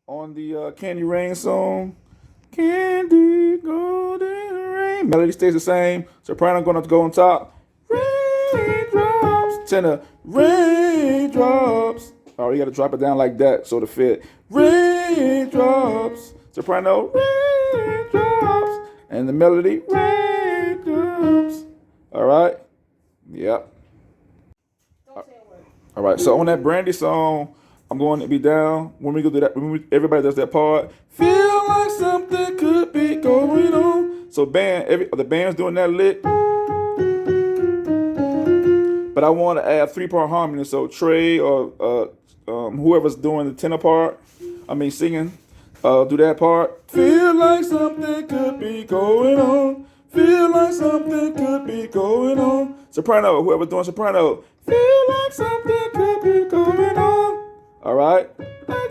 on the Candy Rain song. Candy golden rain. Melody stays the same. Soprano gonna go on top. Raindrops. Tenor. Raindrops. Oh, you gotta drop it down like that so to fit. Raindrops. Soprano. Raindrops. And the melody. Raindrops. All right. Yep. All right. So on that Brandy song, I'm going to be down. When we go do that, everybody does that part. Feel like something could be going on. So the band's doing that lick. But I want to add 3-part harmony. So Trey or whoever's doing the tenor part, singing, do that part. Feel like something could be going on. Feel like something could be going on. Soprano, whoever's doing soprano. Feel like something could be going on. All right. Like